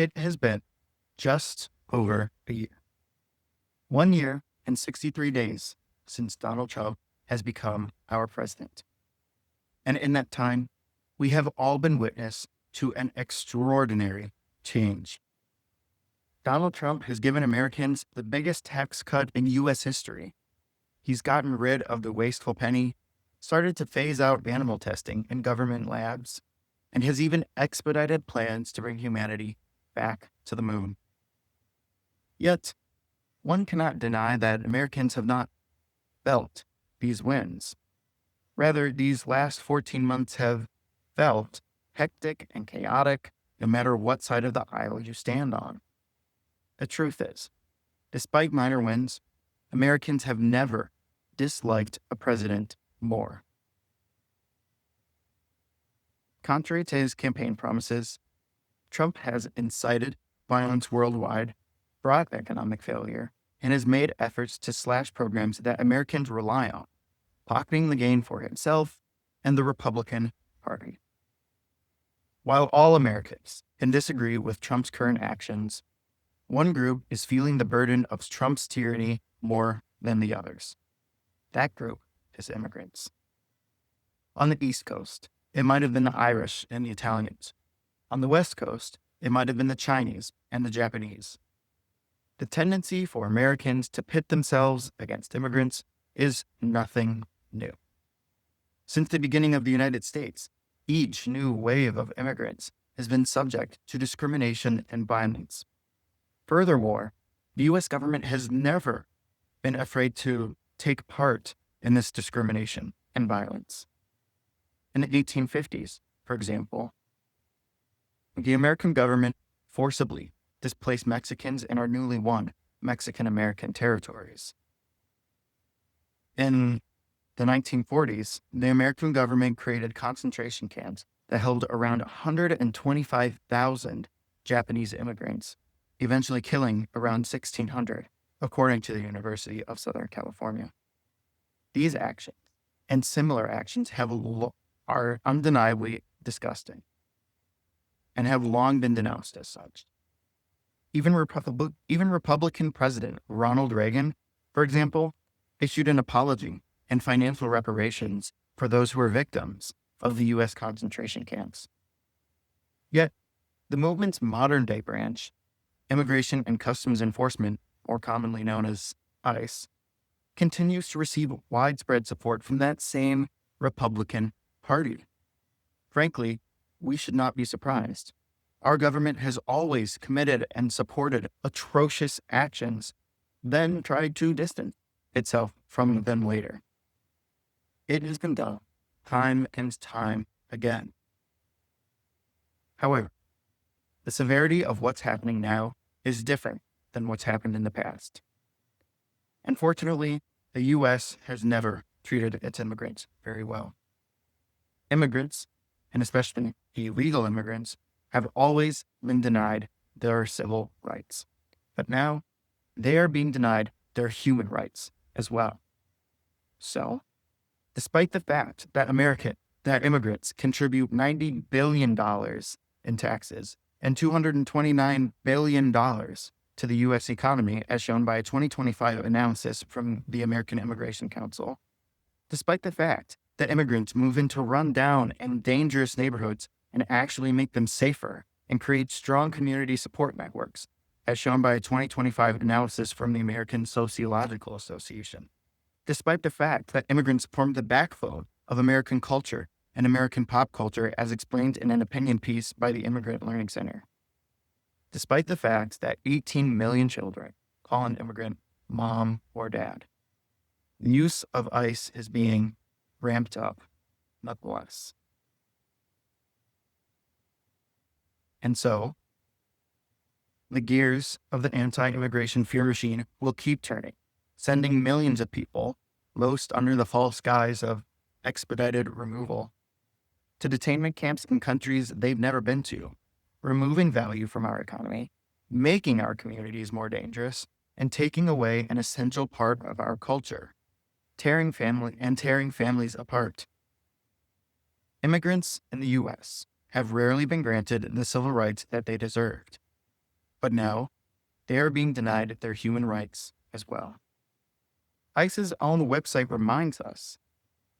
It has been just over a year. 1 year and 63 days since Donald Trump has become our president. And in that time, we have all been witness to an extraordinary change. Donald Trump has given Americans the biggest tax cut in U.S. history. He's gotten rid of the wasteful penny, started to phase out animal testing in government labs, and has even expedited plans to bring humanity back to the moon. Yet, one cannot deny that Americans have not felt these wins. Rather, these last 14 months have felt hectic and chaotic, no matter what side of the aisle you stand on. The truth is, despite minor wins, Americans have never disliked a president more. Contrary to his campaign promises, Trump has incited violence worldwide, brought economic failure, and has made efforts to slash programs that Americans rely on, pocketing the gain for himself and the Republican Party. While all Americans can disagree with Trump's current actions, one group is feeling the burden of Trump's tyranny more than the others. That group is immigrants. On the East Coast, it might have been the Irish and the Italians. On the West Coast, it might have been the Chinese and the Japanese. The tendency for Americans to pit themselves against immigrants is nothing new. Since the beginning of the United States, each new wave of immigrants has been subject to discrimination and violence. Furthermore, the U.S. government has never been afraid to take part in this discrimination and violence. In the 1850s, for example, the American government forcibly displaced Mexicans in our newly won Mexican-American territories. In the 1940s, the American government created concentration camps that held around 125,000 Japanese immigrants, eventually killing around 1,600, according to the University of Southern California. These actions and similar actions are undeniably disgusting and have long been denounced as such. Even Republican President Ronald Reagan, for example, issued an apology and financial reparations for those who were victims of the U.S. concentration camps. Yet, the movement's modern-day branch, Immigration and Customs Enforcement, more commonly known as ICE, continues to receive widespread support from that same Republican Party. Frankly, we should not be surprised. Our government has always committed and supported atrocious actions, then tried to distance itself from them later. It has been done time and time again. However, the severity of what's happening now is different than what's happened in the past. Unfortunately, the U.S. has never treated its immigrants very well. Immigrants, and especially illegal immigrants, have always been denied their civil rights. But now, they are being denied their human rights as well. So, despite the fact that immigrants contribute $90 billion in taxes and $229 billion to the U.S. economy, as shown by a 2025 analysis from the American Immigration Council, despite the fact that immigrants move into run-down and dangerous neighborhoods and actually make them safer and create strong community support networks, as shown by a 2025 analysis from the American Sociological Association. Despite the fact that immigrants form the backbone of American culture and American pop culture, as explained in an opinion piece by the Immigrant Learning Center. Despite the fact that 18 million children call an immigrant mom or dad. The use of ICE is being ramped up, nonetheless. And so, the gears of the anti-immigration fear machine will keep turning, sending millions of people, most under the false guise of expedited removal, to detainment camps in countries they've never been to, removing value from our economy, making our communities more dangerous, and taking away an essential part of our culture, tearing families apart. Immigrants in the U.S. have rarely been granted the civil rights that they deserved. But now, they are being denied their human rights as well. ICE's own website reminds us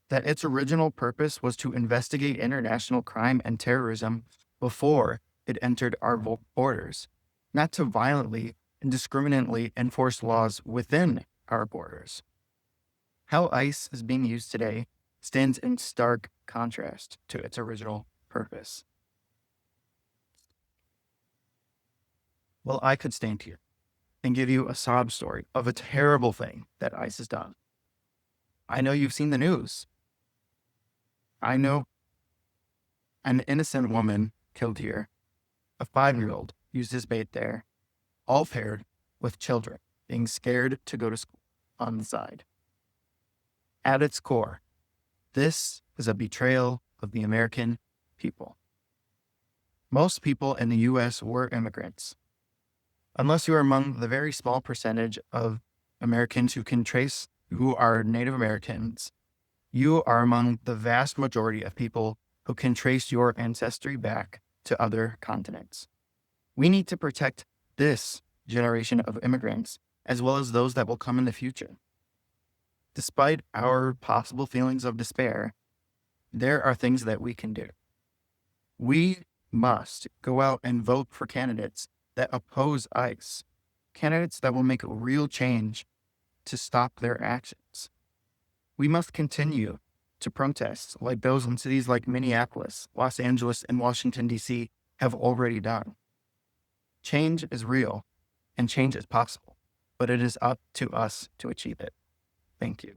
that its original purpose was to investigate international crime and terrorism before it entered our borders, not to violently and indiscriminately enforce laws within our borders. How ICE is being used today stands in stark contrast to its original purpose. Well, I could stand here and give you a sob story of a terrible thing that ICE has done. I know you've seen the news. I know an innocent woman killed here. A 5-year-old used his bait there, all paired with children being scared to go to school on the side. At its core, this is a betrayal of the American people. Most people in the U.S. were immigrants. Unless you are among the very small percentage of Americans who are Native Americans, you are among the vast majority of people who can trace your ancestry back to other continents. We need to protect this generation of immigrants as well as those that will come in the future. Despite our possible feelings of despair, there are things that we can do. We must go out and vote for candidates that oppose ICE, candidates that will make a real change to stop their actions. We must continue to protest like those in cities like Minneapolis, Los Angeles, and Washington, D.C. have already done. Change is real and change is possible, but it is up to us to achieve it. Thank you.